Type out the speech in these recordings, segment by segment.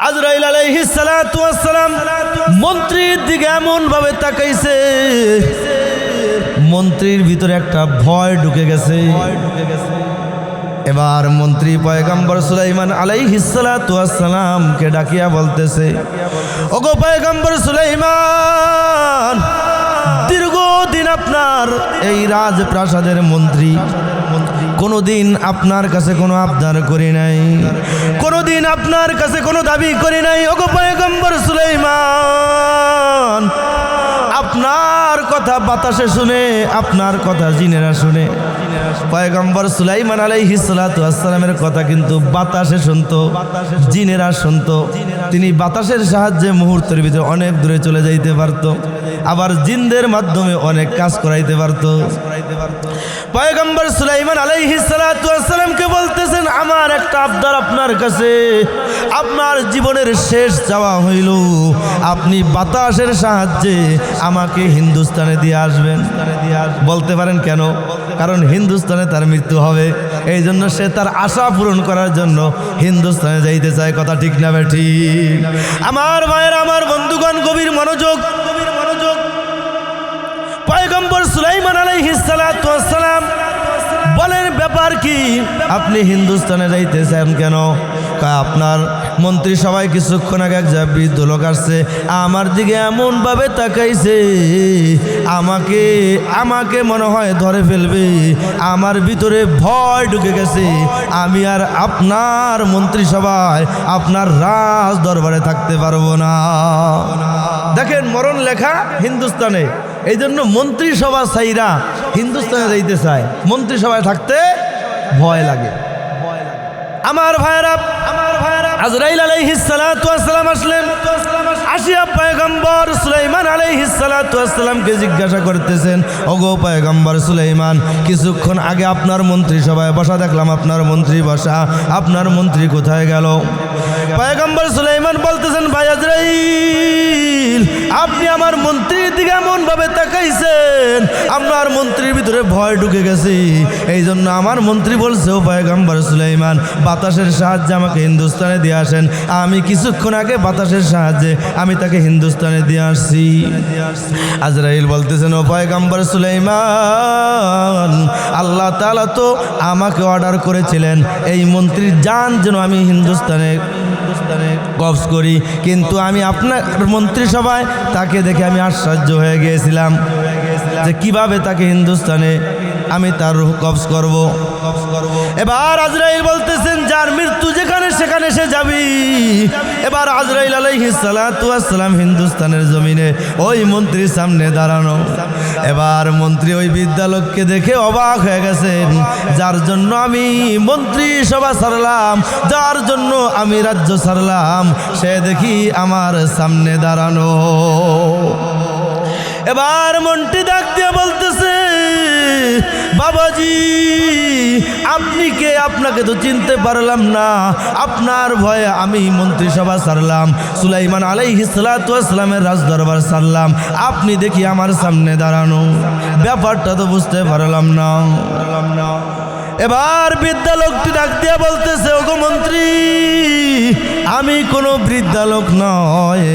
আজরাইল আলাইহিস সালাতু ওয়াস সালাম মন্ত্রীর দিকে এমন ভাবে তাকাইছে, মন্ত্রীর ভিতরে একটা ভয় ঢুকে গেছে। এবার মন্ত্রী পয়গম্বর সুলাইমান আলাইহিস সালাতু ওয়াস সালামকে ডাকিয়া বলতেছে, ওগো পয়গম্বর সুলাইমান, দীর্ঘদিন আপনার এই রাজপ্রাসাদের মন্ত্রী, কোনোদিন আপনার কাছে কোনো আবদার করি নাই, কোনোদিন আপনার কাছে কোনো দাবি করি নাই। ওগো পয়গম্বর সুলাইমান, আপনার কথা বাতাসে শুনে, আপনার কথা জিনেরা শুনে। পয়গম্বর সুলাইমান আলাইহিস সালাতু ওয়াস সালামের কথা কিন্তু বাতাসে শুনতো, জিনেরা শুনতো। তিনি বাতাসের সাহায্যে মুহূর্তের ভিতরে অনেক দূরে চলে যাইতে পারতো, আবার জিনদের মাধ্যমে অনেক কাজ করাইতে পারতো। পয়গম্বর সুলাইমান আলাইহিস সালাতু ওয়াস সালামকে বলতেছেন, আমার একটা আবদার আপনার কাছে, আপনার জীবনের শেষ চাওয়া হইল আপনি বাতাসের সাহায্যে আমাকে হিন্দুস্তানে দিয়ে আসবেন। বলতে পারেন কেন? কারণ হিন্দুস্তানে তার মৃত্যু হবে, এই জন্য সে তার আশা পূরণ করার জন্য হিন্দুস্তানে যাইতে চায়। কথা ঠিক না ঠিক? আমার ভাইয়েরা, আমার বন্ধুগণ, গভীর মনোযোগ। পয়গম্বর সুলাইমান আলাইহিস সালাতু ওয়াস সালাম বলেন, ব্যাপার কি? আপনি হিন্দুস্তানে যাইতে চান কেন? আপনার মন্ত্রী সবাই কিছুক্ষণ আগে এক বৃদ্ধ লোক আসছে, আমার দিকে এমন ভাবে তাকাইছে, আমাকে মনে হয় ধরে ফেলবে। আমার ভিতরে ভয় ঢুকে গেছে, আমি আর আপনার মন্ত্রী সবাই আপনার রাজ দরবারে থাকতে পারবো না। দেখেন, মরণ লেখা হিন্দুস্তানে, এই জন্য মন্ত্রী সভা সাইরা হিন্দুস্তানে যাইতে চায়, মন্ত্রী সভায় থাকতে ভয় লাগে। আমার ভাইরা, আজরাইল আলাইহিস সালাতু ওয়াস সালাম আসলেন। আসিয়া পয়গম্বর সুলাইমান আলাইহিস সালাতু ওয়াস সালামকে জিজ্ঞাসা করতেছেন, ওগো পয়গম্বর সুলাইমান, কিছুক্ষণ আগে আপনার মন্ত্রী সভায় বসা দেখলাম, আপনার মন্ত্রী বসা, আপনার মন্ত্রী কোথায় গেল? পয়গম্বর সুলাইমান বলতেছেন, ভাই আজরাইল, আপনি আমার মন্ত্রীর দিকে এমন ভাবে তাকাইছেন, আপনার মন্ত্রীর ভিতরে ভয় ঢুকে গেছে, এই জন্য আমার মন্ত্রী বলছে, ও পয়গম্বর সুলাইমান, বাতাসের সাহায্যে আমাকে হিন্দুস্তানে দিয়ে আসেন। আমি কিছুক্ষণ আগে বাতাসের সাহায্যে আমি তাকে হিন্দুস্তানে দিয়ে আসছি। আজরাইল বলতেছেন, ও পয়গম্বর সুলাইমান, আল্লাহ তাআলা তো আমাকে অর্ডার করেছিলেন এই মন্ত্রীর জান যেন আমি হিন্দুস্তানে কবজ করি, কিন্তু আমি আপনার মন্ত্রী সভায় তাকে দেখে আমি আশ্চর্য হয়ে গিয়েছিলাম যে কিভাবে তাকে হিন্দুস্তানে আমি তার রূহ কবজ করব। এবার আজরাইল বলতেছেন, যার মৃত্যু যেখানে সেখানে সে যাবি। এবার আজরাইল আলাইহিস সালাতু ওয়াস সালাম হিন্দুস্তানের জমিনে ওই মন্ত্রীর সামনে দাঁড়ানো। এবার মন্ত্রী ওই বিদ্যালয়কে দেখে অবাক হয়ে গেছেন, যার জন্য আমি মন্ত্রী সভা ছাড়লাম, যার জন্য আমি রাজ্য ছাড়লাম, সে দেখি আমার সামনে দাঁড়ানো। এবার মন্ত্রী ডাক দিয়ে বলতেছে, বাবাজি, আপনি কে? আপনাকে তো চিনতে পারলাম না, আপনার ভয়ে আমি মন্ত্রিসভা ছাড়লাম, সুলাইমান আলাইহিস সালাতু ওয়াস সালামের রাজদরবার ছাড়লাম, আপনি দেখি আমার সামনে দাঁড়ানো, ব্যাপারটা তো বুঝতে পারলাম না। এবার বৃদ্ধা লোকটি ডাক দিয়ে বলতেছে, ওগো মন্ত্রী, আমি কোনো বৃদ্ধা লোক নয়,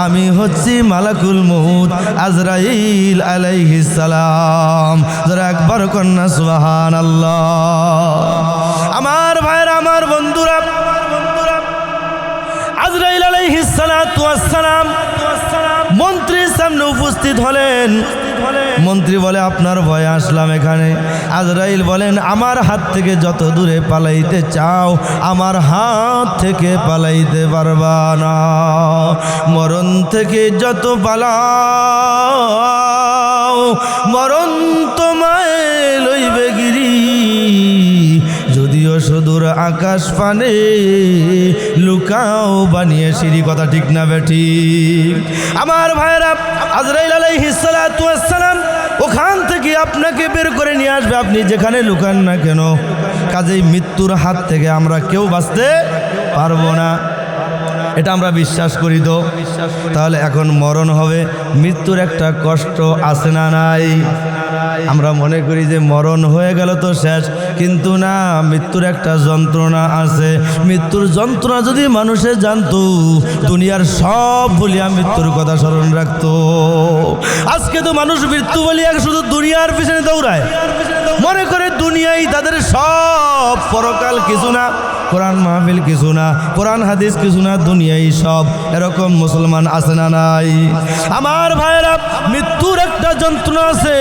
আমি হচ্ছি মালাকুল মউত আজরাইল আলাইহিস সালাম। যারা একবার কন্যা সুবহানাল্লাহ। আমার ভাইরা, আমার বন্ধুরা, আজরাইল আলাইহিস সালাতু ওয়াস সালাম মন্ত্রীর সামনে উপস্থিত হলেন। মন্ত্রী বলে, আপনার ভয়ে আসলাম এখানে। আজরাইল বলেন, আমার হাত থেকে যত দূরে পালাইতে চাও, আমার হাত থেকে পালাইতে পারবা না। মরণ থেকে যত পালাও, মরণ তোমায় লইবে গিরি, যদিও সুদূর আকাশ পানে লুকাও বানিয়ে সিঁড়ি। কথা ঠিক না বেঠিক? আমার ভাইরা, আজরাইল আলাইহিস সালাতু ওয়াস সালাম ওখান থেকে আপনাকে বের করে নিয়ে আসবে, আপনি যেখানে লুকান না কেন। কাজেই মৃত্যুর হাত থেকে আমরা কেউ বাঁচতে পারবো না, এটা আমরা বিশ্বাস করি। তো তাহলে এখন মরণ হবে, মৃত্যুর একটা কষ্ট আছে না নাই? আমরা মনে করি যে মরণ হয়ে গেল তো শেষ, কিন্তু না, মৃত্যুর একটা যন্ত্রণা আছে। মৃত্যুর যন্ত্রণা যদি মানুষে জানতো, দুনিয়ার সব বলিয়া মৃত্যুর কথা স্মরণ রাখতো। আজকে তো মানুষ মৃত্যু বলিয়া শুধু দুনিয়ার পিছনে দৌড়ায়, মনে করে দুনিয়াই তাদের সব, পরকাল কিছু না, কোরআন মাহফিল কিছু না, কোরআন হাদিস কিছু না, দুনিয়াই সব। এরকম মুসলমান আছে না নাই? আমার ভাইয়েরা, মৃত্যুর একটা যন্ত্রণা আছে।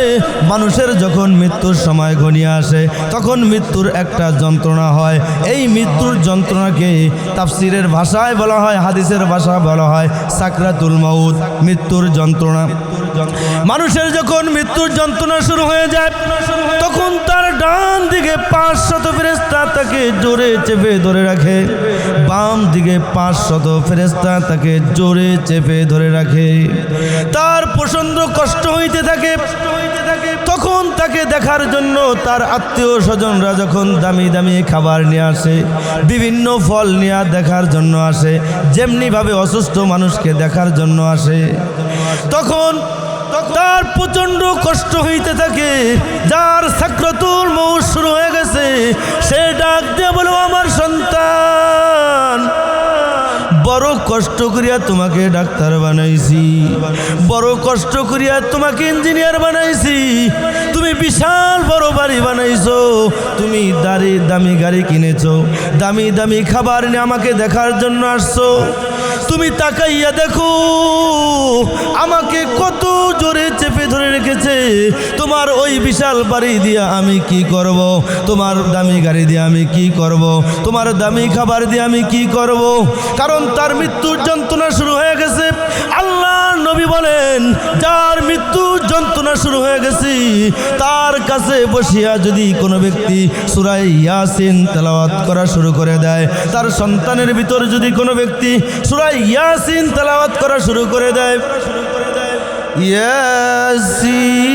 মানুষের যখন মৃত্যুর সময় ঘনিয়ে আসে, তখন মৃত্যুর একটা যন্ত্রণা হয়। এই মৃত্যুর যন্ত্রণাকে তাফসিরের ভাষায় বলা হয়, হাদিসের ভাষায় বলা হয় সাকরাতুল মাউত, মৃত্যুর যন্ত্রণা। মানুষের যখন মৃত্যুর যন্ত্রণা শুরু হয়ে যায়, তখন তার ডান দিকে 500 ফেরেশতা তাকে জোরে চেপে ধরে রাখে, বাম দিকে 500 ফেরেশতা তাকে জোরে চেপে ধরে রাখে। তার প্রচন্ড কষ্ট হইতে থাকে। তখন তাকে দেখার জন্য তার আত্মীয় স্বজনরা যখন দামি দামি খাবার নিয়ে আসে, বিভিন্ন ফল নিয়ে দেখার জন্য আসে, যেমনিভাবে অসুস্থ মানুষকে দেখার জন্য আসে, তখন তার প্রচন্ড কষ্ট হইতে থাকে। যার সাকরাতুল মউত শুরু হয়ে গেছে, সে ডাক দিয়ে বলো, আমার সন্তান, বড় কষ্ট করিয়া তোমাকে ডাক্তার বানাইছি, বড় কষ্ট করিয়া তোমাকে ইঞ্জিনিয়ার বানাইছি, তুমি বিশাল বড় বাড়ি বানাইছো, তুমি দামি গাড়ি কিনেছো, দামি দামি খাবার নিয়ে আমাকে দেখার জন্য আসছো। তুমি তাকাইয়া দেখো আমাকে কত জোরে চেপে ধরে রেখেছে। তোমার ওই বিশাল বাড়ি দিয়া আমি কি করব? তোমার দামি গাড়ি দিয়ে আমি কি করব? তোমার দামি খাবার দিয়ে আমি কি করব? কারণ তার মৃত্যুর যন্ত্রণা শুরু হয়ে গেছে। আল্লাহ নবী বলেন, যার মৃত্যুর যন্ত্রণা শুরু হয়ে গেছে, তার কাছে বসিয়া যদি কোনো ব্যক্তি সূরা ইয়াসিন তেলাওয়াত করা শুরু করে দেয়, তার সন্তানের ভিতর যদি কোনো ব্যক্তি সূরা ইয়াসিন তেলাওয়াত করা শুরু করে দেয়, ইয়াসিন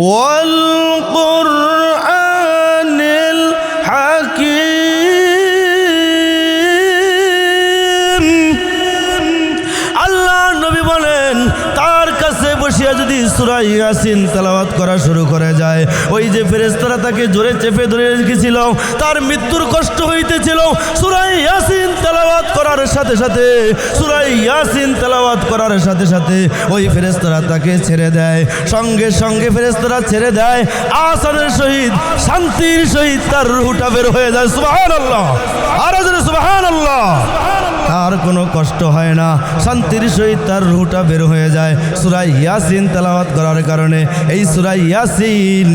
ওয়াল কুরআনিল হাকীম, আল্লাহ নবী বলেন, তার কাছে বসিয়া যদি সূরা ইয়াসিন তেলাওয়াত করা শুরু করে যায়, ওই যে ফেরেশতারা তাকে জোরে চেপে ধরে রেখেছিল, তার মৃত্যুর কষ্ট হইতেছিল, সূরা ইয়াসিন তেলাওয়াত করার সাথে সাথে, সূরা ইয়াসিন তেলাওয়াত করার সাথে সাথে ওই ফেরেশতারা তাকে ছেড়ে দেয়। সঙ্গে সঙ্গে ফেরেশতারা ছেড়ে দেয়, আসানের সহিত, শান্তির সহিত তার রূহটা বের হয়ে যায়। সুবহানাল্লাহ, আর জোরে সুবহানাল্লাহ। তার কোনো কষ্ট হয় না, শান্তির সহিত তার রূহটা বের হয়ে যায় সূরা ইয়াসিন তেলাওয়াত করার কারণে। এই সূরা ইয়াসিন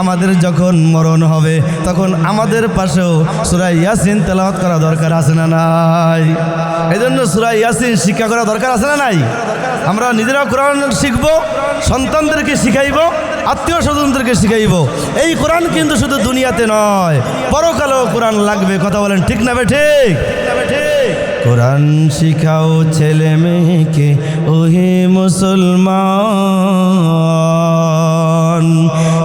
আমাদের যখন মরণ হবে, তখন আমাদের পাশেও সূরা ইয়াসিন তেলাওয়াত করা দরকার আছে না নাই? এই জন্য সূরা ইয়াসিন শিক্ষা করা দরকার আছে না নাই? আমরা নিজেরা কোরআন শিখব, সন্তানদেরকে শিখাইব, আত্মীয় স্বজনদেরকে শিখাইব। এই কোরআন কিন্তু শুধু দুনিয়াতে নয়, পরকালেও কোরআন লাগবে। কথা বলেন ঠিক না বে ঠিক? কোরআন শিখাও ছেলে মেয়েকে ওহে মুসলমান,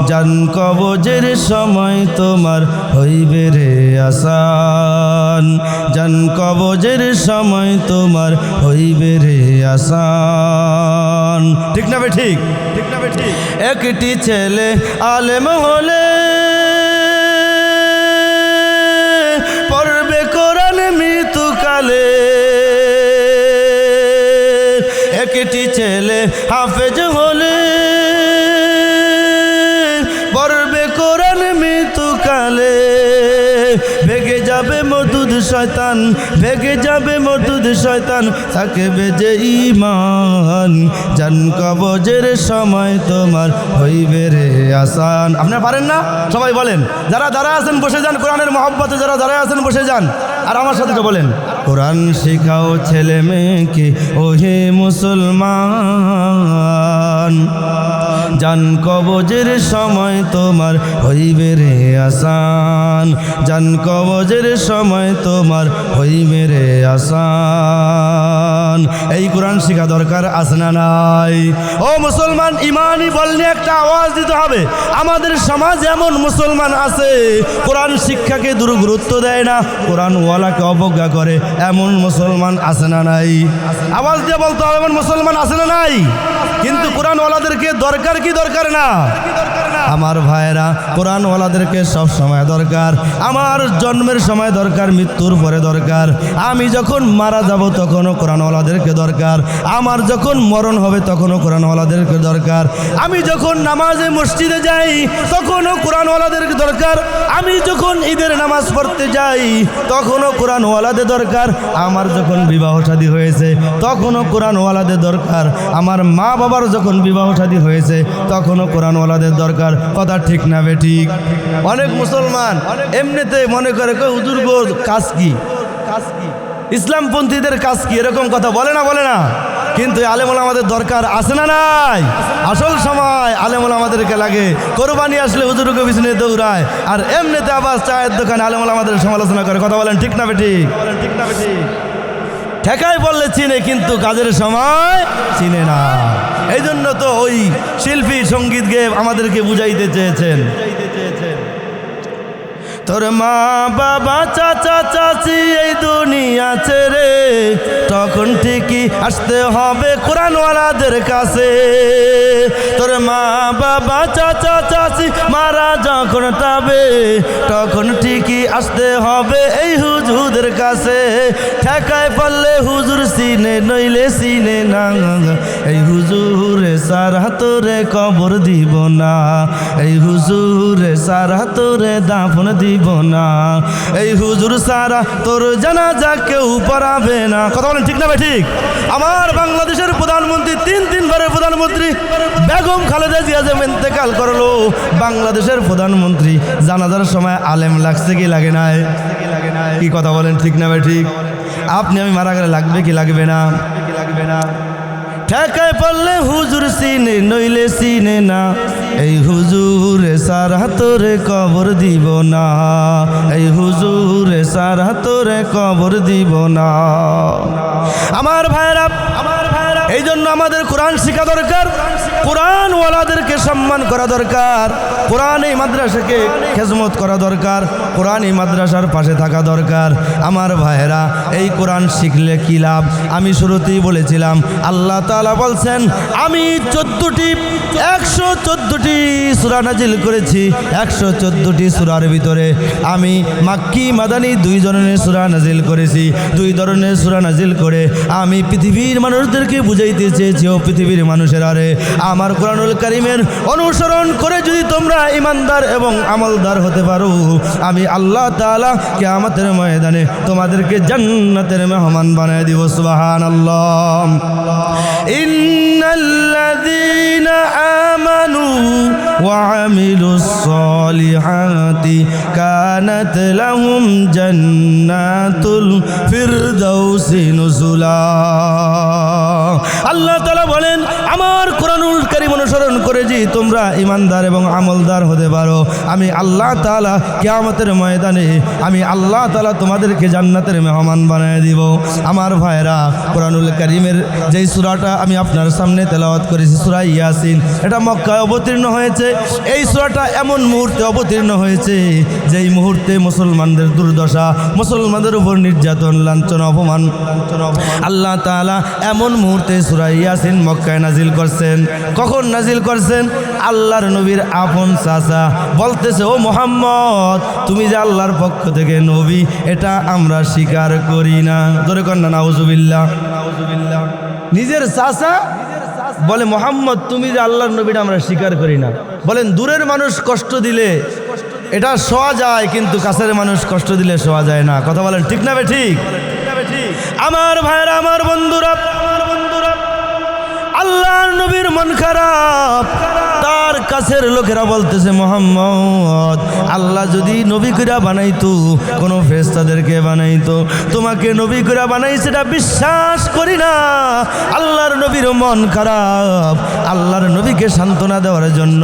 জান কবজের সময় তোমার হইবে রে আসান, জান কবজের সময় তোমার হইবে রে আসান। ঠিক না বে ঠিক? ঠিক না বে ঠিক? একটি ছেলে আলেম হলে পড়বে কোরআন মৃত্যুকালে, একটি ছেলে হাফেজ হলে পড়বে কোরআন মৃত্যুকালে, ভেগে যাবে মরদুদ শয়তান, ভেগে যাবে মরদুদ শয়তান, থাকবে যে ঈমান, জান কবজের সময় তোমার হইবে রে আসান। আপনারা পারেন না? সবাই বলেন, যারা দাঁড়ায় আছেন বসে যান, কোরআনের মহব্বতে যারা দাঁড়ায় আছেন বসে যান, আর আমার সাথে বলেন, কোরআন শিখাও ছেলে মেয়েকে ওহে মুসলমান, জান কবজের সময় তোমার হইবে রে আসান, জান কবজের সময় তোমার হইবে রে আসান। এই কোরআন শিখা দরকার আছে না নাই? ও মুসলমান, ইমানি বললে একটা আওয়াজ দিতে হবে। আমাদের সমাজ এমন মুসলমান আছে কোরআন শিক্ষাকে গুরুত্ব দেয় না, কোরআন ওয়ালাকে অবজ্ঞা করে, এমন মুসলমান আছে না নাই? আওয়াজ দিয়ে বলতে হবে, এমন মুসলমান আছে না নাই? কিন্তু কোরআন ওয়ালাদেরকে দরকার কি দরকার না? আমার ভাইরা, কোরআন ওয়ালাদেরকে সব সময় দরকার। আমার জন্মের সময় দরকার, মৃত্যুর পরে দরকার, আমি যখন মারা যাব তখনও কোরআন ওয়ালাদেরকে দরকার, আমার যখন মরণ হবে তখনও কোরআন ওয়ালাদেরকে দরকার, আমি যখন নামাজে মসজিদে যাই তখনও কোরআন ওয়ালাদেরকে দরকার, আমি যখন ঈদের নামাজ পড়তে যাই তখনও কোরআন ওয়ালাদের দরকার, আমার যখন বিবাহ শাদী হয়েছে তখনও কোরআন ওয়ালাদের দরকার, আমার মা বাবার যখন বিবাহ শাদী হয়েছে তখনও কোরআন ওয়ালাদের দরকার। কথা ঠিক না বে ঠিক? অনেক মুসলমান এমনিতে মনে করে হুজুর গো কাজ কি, ইসলামপন্থীদের কাজ কি, এরকম কথা বলে না, বলে না? কিন্তু আলেমুল আমাদের দরকার আছে না নাই? আসল সময় আলেমুল আমাদেরকে লাগে, কোরবানি আসলে হুজুরকে পিছনে দৌড়ায়, আর এমনিতে আবার চায়ের দোকানে আলেমুল আমাদের সমালোচনা করে। কথা বলেন ঠিক না বেটি? ঠিক না বেটি? ঠেকায় বললে চিনে, কিন্তু কাজের সময় চিনে না। এই জন্য তো ওই শিল্পী সঙ্গীত গেয়ে আমাদেরকে বুঝাইতে চেয়েছেন, তোর মা বাবা চাচা চাচি এই দুনিয়া ছেড়ে তখন ঠিকই আসতে হবে কোরআনওয়ালাদের কাছে। তোর মা বাবা চাচা চাচি মারা যখন যাবে তখন ঠিকই আসতে হবে এই হুজুরদের কাছে। ঠেকায় পারলে হুজুর চিনে, নইলে চিনে না, এই হুজুরে সারা তোরে কবর দিব না, এই হুজুরে সারা তোরে দাফন দিব না, এই হুজুর সারা তোর জানাজা কেউ পড়াবে না। কথা বলেন ঠিক না ভাই? ঠিক। আমার বাংলাদেশের প্রধানমন্ত্রী, তিনবারের প্রধানমন্ত্রী বেগম খালেদা জিয়া যে ইন্তেকাল করলো, বাংলাদেশের প্রধানমন্ত্রী জানাজার সময় আলেম লাগছে কি লাগে না? কি কথা বলেন ঠিক না ভাই? ঠিক। আপনি আমি মারা গেলে লাগবে কি লাগবে না? ঠেকায় পড়লে হুজুর চিনে, নইলে চিনে না, এই হুজুরে সারা তোরে কবর দিব না, এই হুজুরে সারা তোরে কবর দিব না। আমার ভাইরা, এই জন্য আমাদের কোরআন শিখা দরকার, কোরআন ওয়ালাদেরকে সম্মান করা দরকার, কোরআন এই মাদ্রাসাকে খেজমত করা দরকার, কোরআন এই মাদ্রাসার পাশে থাকা দরকার। আমার ভাইরা, এই কোরআন শিখলে কি লাভ? আমি শুরুতেই বলেছিলাম, আল্লাহ তাআলা বলছেন আমি 114টি সূরা নাজিল করেছি। 114টি সূরার ভিতরে আমি মাক্কি মাদানী 2 ধরনের সূরা নাজিল করেছি। 2 ধরনের সূরা নাজিল করে আমি পৃথিবীর মানুষদেরকে বুঝাইতে চেয়েছি, ও পৃথিবীর মানুষেরা রে, আমার কোরআনুল কারীমের অনুসরণ করে যদি তোমরা ঈমানদার এবং আমলদার হতে পারো, আমি আল্লাহ তাআলা কিয়ামতের ময়দানে তোমাদেরকে জান্নাতের মেহমান বানায় দিব। সুবহানাল্লাহ। ইন্নাল্লাযীনা আমানু ওয়া আমিলুস সালিহাতি কানাত লাহুম জান্নাতুল ফিরদাউসি নুজুলা। আল্লাহ তাআলা বলেন, আমার কোরআনুল কারীম অনুসরণ করে যে তোমরা ঈমানদার এবং আমলদার হতে পারো, আমি আল্লাহ তাআলা কিয়ামতের ময়দানে আমি আল্লাহ তাআলা তোমাদেরকে জান্নাতের মেহমান বানায় দিব। আমার ভাইরা, কোরআনুল কারীমের যেই সূরাটা আমি আপনার সামনে তেলাওয়াত করেছি, সূরা ইয়াসিন, এটা মক্কায় অবতীর্ণ হয়েছে। এই সূরাটা এমন মুহূর্তে অবতীর্ণ হয়েছে যেই মুহূর্তে মুসলমানদের দুর্দশা, মুসলমানদের উপর নির্যাতন, লাঞ্ছনা, অপমান আল্লাহ তাআলা এমন মুহূর্তে সূরা ইয়াসিন মক্কায় নাজিল করছেন। কখন নাজিল করছেন? আল্লাহর নবীর আপন চাচা বলতেছে, ও মুহাম্মদ, তুমি যে আল্লাহর পক্ষ থেকে নবী, এটা আমরা স্বীকার করি না। জোরে কর না নাউজুবিল্লাহ। নিজের চাচা বলে, মুহাম্মদ তুমি যে আল্লাহর নবীটা আমরা স্বীকার করি না। বলেন, দূরের মানুষ কষ্ট দিলে এটা সওয়া যায়, কিন্তু কাছের মানুষ কষ্ট দিলে সওয়া যায় না। কথা বলেন ঠিক না বে ঠিক? আমার ভাইরা, আমার বন্ধুরা, আল্লাহর নবীর মন খারাপ, তার কাছের লোকেরা বলতেছে, মুহাম্মদ, আল্লাহ যদি নবী কইরা বানাইতো, কোনো ফেরেশতাদেরকে বানাইতো, তোমাকে নবী কইরা বানাই সেটা বিশ্বাস করি না। আল্লাহর নবীর মন খারাপ। আল্লাহর নবীকে সান্ত্বনা দেওয়ার জন্য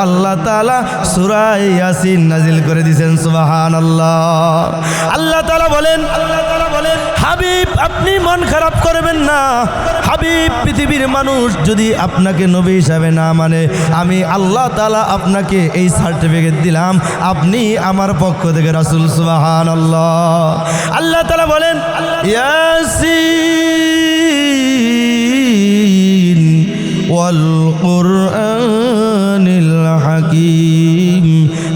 আল্লাহ তাআলা সূরা ইয়াসিন নাজিল করে দিয়েছেন। সুবহানাল্লাহ। আল্লাহ তাআলা বলেন, হাবিব আপনি মন খারাপ করবেন না। হাবিব, পৃথিবীর মানুষ যদি আপনাকে নবী হিসাবে না মানে, আমি আল্লাহ তাআলা আপনাকে এই সার্টিফিকেট দিলাম, আপনি আমার পক্ষ থেকে রাসূল। সুবহানাল্লাহ। আল্লাহ তাআলা বলেন, ইয়াসিন ওয়াল কুরআনিল হাকীম।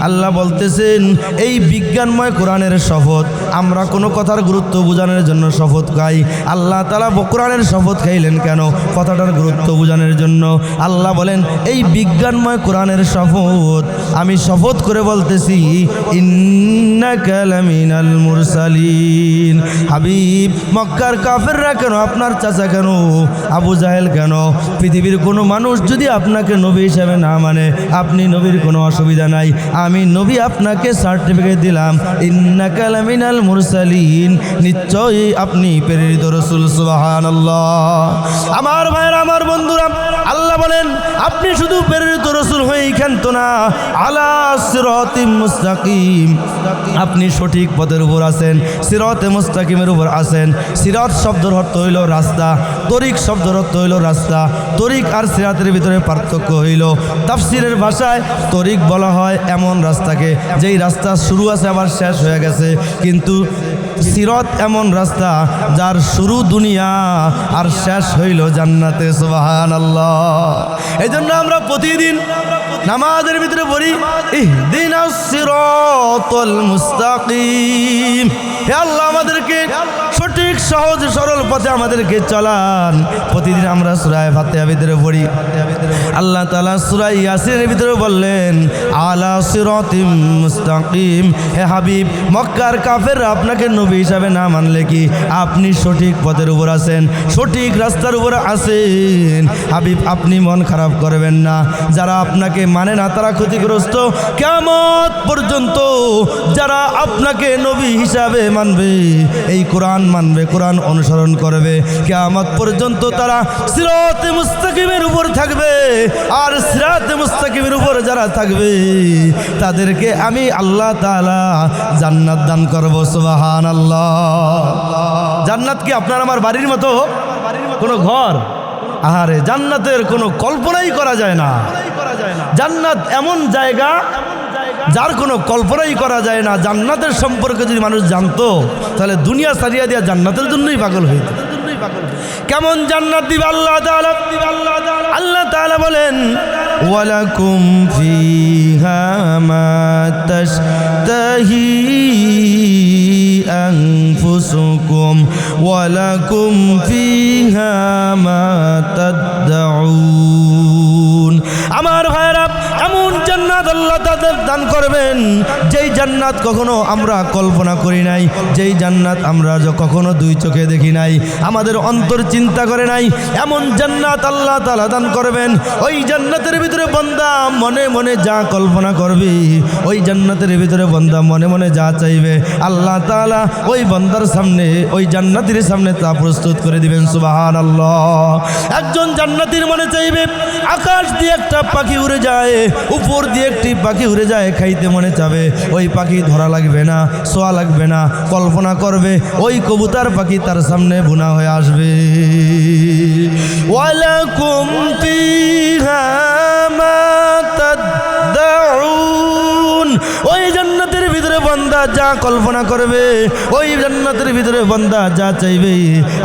আল্লাহ বলতেছেন, এই বিজ্ঞানময় কোরআনের শপথ। আমরা কোনো কথার গুরুত্ব বোঝানোর জন্য শপথ খাই। আল্লাহ তাআলা কোরআনের শপথ খাইলেন কেন? কথাটার গুরুত্ব বোঝানোর জন্য। আল্লাহ বলেন, এই বিজ্ঞানময় কোরআনের শপথ আমি শপথ করে বলতেছি, ইন্নাকা লামিনাল মুরসালিন। হাবিব, মক্কার কাফেররা কেন, আপনার চাচা কেন, আবু জাহেল কেন, পৃথিবীর কোনো মানুষ যদি আপনাকে নবী হিসাবে না মানে, আপনি নবীর কোনো অসুবিধা নাই। আমি নবী আপনাকে সার্টিফিকেট দিলাম, ইন্নাকা লামিনাল মুরসালিন, নিশ্চয়ই আপনি প্রেরিত রাসূল। সুবহানাল্লাহ। আমার ভাইরা, আমার বন্ধুরা, আল্লাহ বলেন, আপনি শুধু প্রেরিত রাসূল হয়েই ক্ষান্ত না, আলা সিরাতিম মুস্তাকিম, আপনি সঠিক পথের উপর আছেন, সিরাতে মুস্তাকিমের উপর আছেন। সিরাত শব্দের অর্থ হইল রাস্তা, তরিক শব্দের অর্থ হইল রাস্তা। তরিক আর সিরাতের ভিতরে পার্থক্য হইল, তাফসীরের ভাষায় তরিক বলা হয় এমন রাস্তাকে যেই রাস্তা শুরু আছে আবার শেষ হয়ে গেছে, কিন্তু সিরাত এমন রাস্তা যার শুরু দুনিয়া আর শেষ হইল জান্নাতে। সুবহানাল্লাহ। এই জন্য আমরা প্রতিদিন নামাজের ভিতরে পড়ি, ইহদিনাস সিরাতাল মুস্তাকিম। হে আল্লাহ, আমাদেরকে সঠিক সহজ সরল পথে আমাদেরকে চালান। প্রতিদিন আমরা সূরা ফাতিহার ভিতরে পড়ি। আল্লাহ তাআলা সূরা ইয়াসিনের ভিতরে বললেন, আলা সিরাতিম মুস্তাকিম। হে হাবিব, মক্কার কাফেররা আপনাকে নবী হিসাবে না মানলে কি আপনি সঠিক পথের উপর আছেন, সঠিক রাস্তার উপর আছেন। হাবিব, আপনি মন খারাপ করবেন না। যারা আপনাকে মানে না তারা ক্ষতিগ্রস্ত। কিয়ামত পর্যন্ত যারা আপনাকে নবী হিসাবে মানবে, এই কোরআন মানবে, কোরআন অনুসরণ করবে, কিয়ামত পর্যন্ত তারা সিরাতে মুস্তাকিমের উপর থাকবে। আর সিরাতে মুস্তাকিমের উপর যারা থাকবে তাদেরকে আমি আল্লাহ তাআলা জান্নাত দান করব। সুবহানাল্লাহ। জান্নাত কি আপনার আমার বাড়ির মতো কোনো ঘর? আহারে, জান্নাতের কোনো কল্পনাই করা যায় না। জান্নাত এমন জায়গা যার কোনো কল্পনাই করা যায় না। জান্নাতের সম্পর্কে যদি মানুষ জানতো তাহলে দুনিয়া ছাড়িয়ে দিয়া জান্নাতের জন্যই পাগল হইত। কেমন জান্নাত দিবে আল্লাহ তাআলা? আল্লাহ তাআলা বলেন, ওয়ালাকুম ফিহা মা তাশতাহি আনফুসুকুম ওয়ালাকুম ফিহা মা তাদউন। আমার ভাইরা, এমন জান্নাত আল্লাহ তাদের দান করবেন যেই জান্নাত কখনো আমরা কল্পনা করি নাই, যেই জান্নাত আমরা কখনো দুই চোখে দেখি নাই, আমাদের অন্তর চিন্তা করে নাই। এমন জান্নাত আল্লাহ তাআলা দান করবেন। ওই জান্নাতের ভিতরে বান্দা মনে মনে যা কল্পনা করবে, ওই জান্নাতের ভিতরে বান্দা মনে মনে যা চাইবে, আল্লাহ তাআলা ওই বান্দার সামনে, ওই জান্নাতীর সামনে তা প্রস্তুত করে দিবেন। সুবহানাল্লাহ। একজন জান্নাতীর মনে চাইবে আকাশ দিয়ে একটা পাখি উড়ে যায়, উপর দিয়ে একটি পাখি উড়ে যায়, খাইতে মনে চাবে। ওই পাখি ধরা লাগবে না, ছোঁয়া লাগবে না, কল্পনা করবে ওই কবুতর পাখি তার সামনে বুনা হয়ে আসবে। ওয়ালাকুম ফিহা মা তাদউন। ওই জান্নাতের ভিতরে বান্দা যা কল্পনা করবে, ওই জান্নাতের ভিতরে বান্দা যা চাইবে,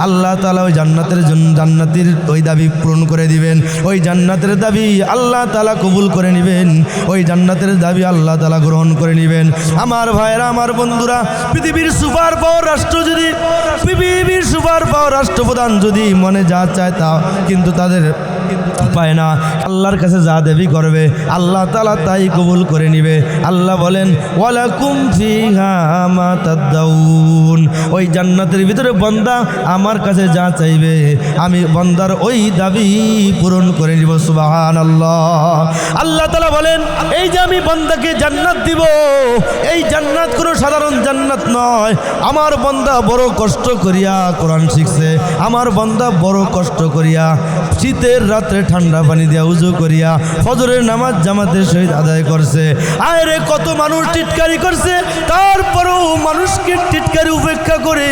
আল্লাহ তাআলা ওই জান্নাতের জন্য জান্নাতের ওই দাবি পূরণ করে দিবেন। ওই জান্নাতের দাবি আল্লাহ তাআলা কবুল করে নেবেন। ওই জান্নাতের দাবি আল্লাহ তাআলা গ্রহণ করে নেবেন। আমার ভাইরা, আমার বন্ধুরা, পৃথিবীর সুপার পাওয়ার রাষ্ট্র যদি, পৃথিবীর সুপার পাওয়ার রাষ্ট্রপ্রধান যদি মনে যা চায় তা কিন্তু তাদের পায় না। আল্লাহর কাছে যা দাবি করবে আল্লাহ তাআলা তাই কবুল করে নিবে। আল্লাহ বলেন ওয়ালাকুম ফিহা মা তাদাউন, ওই জান্নাতের ভিতরে বান্দা আমার কাছে যা চাইবে আমি বান্দার ওই দাবি পূরণ করে নিব। সুবহানাল্লাহ। আল্লাহ তাআলা বলেন এই যে আমি বান্দাকে জান্নাত দিব, এই জান্নাত কোনো সাধারণ জান্নাত নয়। আমার বান্দা বড় কষ্ট করিয়া কোরআন শিখছে, আমার বান্দা বড় কষ্ট করিয়া শীতের রাত্রে ঠান্ডা পানি দিয়া উজু করিয়া ফজরের নামাজ জামাতের সহিত আদায় করছে। আরে কত মানুষ টিটকারি করছে, তারপরেও মানুষকে টিটকারি উপেক্ষা করে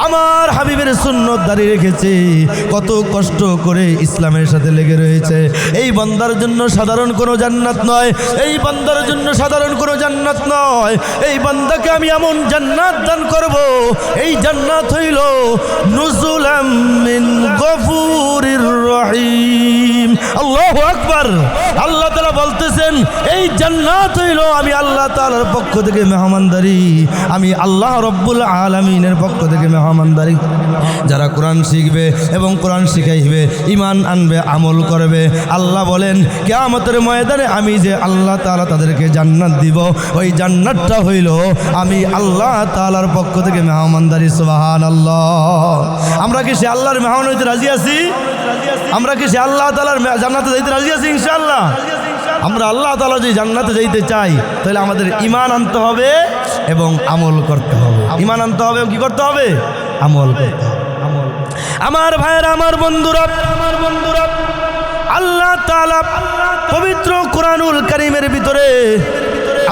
আমার হাবিবের সুন্নত দাঁড়িয়ে রেখেছে, কত কষ্ট করে ইসলামের সাথে লেগে রয়েছে। এই বান্দার জন্য সাধারণ কোনো জান্নাত নয়, এই বান্দার জন্য সাধারণ কোনো জান্নাত নয়। এই বান্দাকে আমি এমন জান্নাত দান করব, এই জান্নাত হইল নুজুলাম মিন গফুরির রহিম। আল্লাহু আকবার। আল্লাহ তাআলা বলতেছেন এই জান্নাত হইল আমি আল্লাহ তাআলার পক্ষ থেকে মেহমানদারি, আমি আল্লাহ রব্বুল আলামিনের পক্ষ থেকে মেহমানদারি। যারা কোরআন শিখবে এবং কোরআন শিখাইবে, ঈমান আনবে, আমল করবে, আল্লাহ বলেন কিয়ামতের ময়দানে আমি যে আল্লাহ তাআলা তাদেরকে জান্নাত দিব, ওই জান্নাতটা হইল আমি আল্লাহ তাআলার পক্ষ থেকে মেহমানদারি। সুবহানাল্লাহ। আমরা কি সে আল্লাহর মেহমান হইতে রাজি আছি? আমরা কি সে আল্লাহ তাআলার জান্নাতে যাইতে রাজি আছি? ইনশাআল্লাহ। আমরা আল্লাহ তাআলা যদি জান্নাতে যাইতে চাই তাহলে আমাদের ঈমান আনতে হবে এবং আমল করতে হবে। ঈমান আনতে হবে এবং কি করতে হবে? আমল করতে হবে। আমার ভাইয়েরা, আমার বন্ধুরা, আল্লাহ তাআলা পবিত্র কোরআনুল কারীমের ভিতরে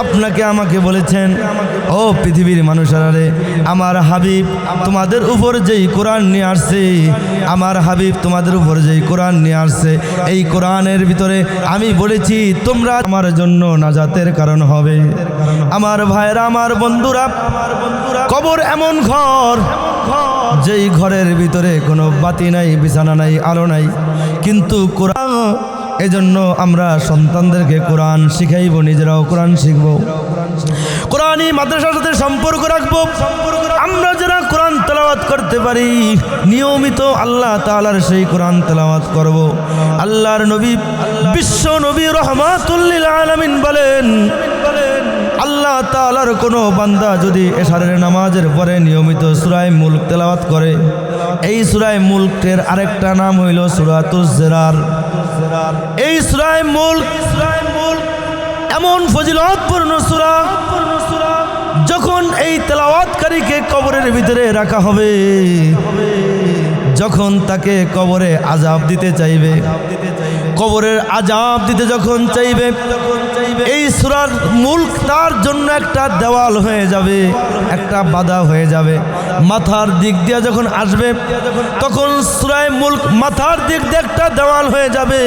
আপনাকে আমাকে বলেছেন, ও পৃথিবীর মানুষেরা রে, আমার হাবিব তোমাদের উপর যেই কোরআন নিয়ে আসছে, আমার হাবিব তোমাদের উপর যেই কোরআন নিয়ে আসছে, এই কোরআনের ভিতরে আমি বলেছি তোমরা আমার জন্য নাজাতের কারণ হবে। আমার ভাইরা, আমার বন্ধুরা, কবর এমন ঘর যেই ঘরের ভিতরে কোনো বাতি নাই, বিছানা নাই, আলো নাই, কিন্তু কোরআন, এজন্য আমরা সন্তানদেরকে কোরআন শিখাইব, নিজেরাও কোরআন শিখব, কোরআনী মাদ্রাসার সাথে সম্পর্ক রাখবো। আমরা যারা কোরআন তেলাওয়াত করতে পারি নিয়মিত আল্লাহ তাআলার সেই কোরআন তেলাওয়াত করব। আল্লাহর নবী, বিশ্ব নবী রহমাতুল লিল আলামিন বলেন, আল্লাহ তাআলার কোনো বান্দা যদি এশারের নামাজের পরে নিয়মিত সূরা মুলক তেলাওয়াত করে, এই সূরা মুলকের আরেকটা নাম হইল সূরাতুজ জিরার। এই সূরা মুলক এমন ফজিলতপূর্ণ সূরা, যখন এই তেলাওয়াতকারীকে কবরের ভিতরে রাখা হবে, যখন তাকে কবরে আযাব দিতে চাইবে, কবরের আযাব দিতে যখন চাইবে, এই সূরা মুলক তার জন্য একটা দেওয়াল হয়ে যাবে, একটা বাধা হয়ে যাবে। মাথার দিক দিয়ে যখন আসবে তখন সূরা মুলক মাথার দিক দিয়ে একটা দেওয়াল হয়ে যাবে,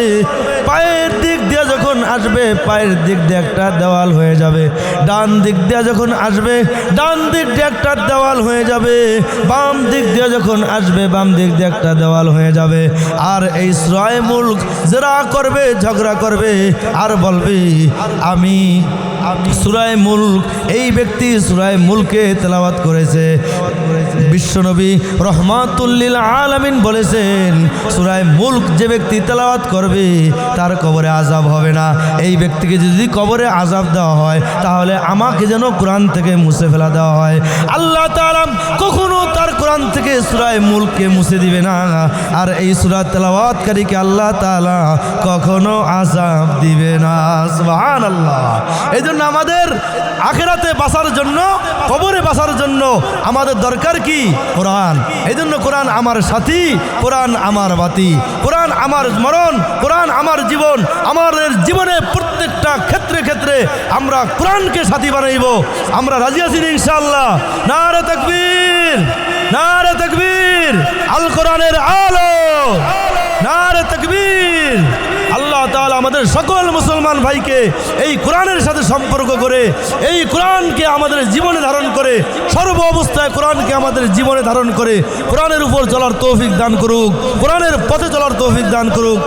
পায়ের দিক দিয়ে যখন আসবে পায়ের দিক দিয়ে একটা দেওয়াল হয়ে যাবে, ডান দিক দিয়ে যখন আসবে ডান দিক দিয়ে একটা দেওয়াল হয়ে যাবে, বাম দিক দিয়ে যখন আসবে বাম দিক দিয়ে একটা দেওয়াল হয়ে যাবে। আর এই সূরা মুলক যারা করবে, ঝগড়া করবে আর বলবে আমি সূরা মুলক, এই ব্যক্তি সূরা মুলকে তেলাওয়াত করেছে। বিশ্বনবী রহমাতুল লিল আলামিন বলেছেন সূরা মুলক যে ব্যক্তি তেলাওয়াত করবে তার কবরে আযাব হবে না। এই ব্যক্তিকে যদি কবরে আযাব দেওয়া হয় তাহলে আমাকে যেন কোরআন থেকে মুছে ফেলা দেওয়া হয়। আল্লাহ তাআলা কখনো তার কোরআন থেকে সূরা মুলককে মুছে দিবে না, আর এই সূরা তেলাওয়াতকারীকে আল্লাহ তাআলা কখনো আযাব দিবে না। সুবহানাল্লাহ। এইজন্য আমাদের আখিরাতে বাঁচার জন্য, কবরে বাঁচার জন্য আমাদের দরকার কি? কোরআন। এইজন্য কোরআন আমার সাথী, কোরআন আমার বাতি, কোরআন আমার মরণ, কোরআন আমার জীবন। আমাদের জীবনে প্রত্যেকটা ক্ষেত্রে ক্ষেত্রে আমরা কোরআনকে সাথী বানাইব। আমরা রাজি আছি ইনশাআল্লাহ? নারে তাকবীর, নারে তাকবীর, আল কোরআনের আলো, নারে তাকবীর। আল্লাহ তাআলা আমাদের সকল মুসলমান ভাইকে এই কোরআনের সাথে সম্পর্ক করে, এই কোরআনকে আমাদের জীবনে ধারণ করে, সর্ব অবস্থায় কোরআনকে আমাদের জীবনে ধারণ করে কোরআনের উপর চলার তৌফিক দান করুক, কোরআনের পথে চলার তৌফিক দান করুক।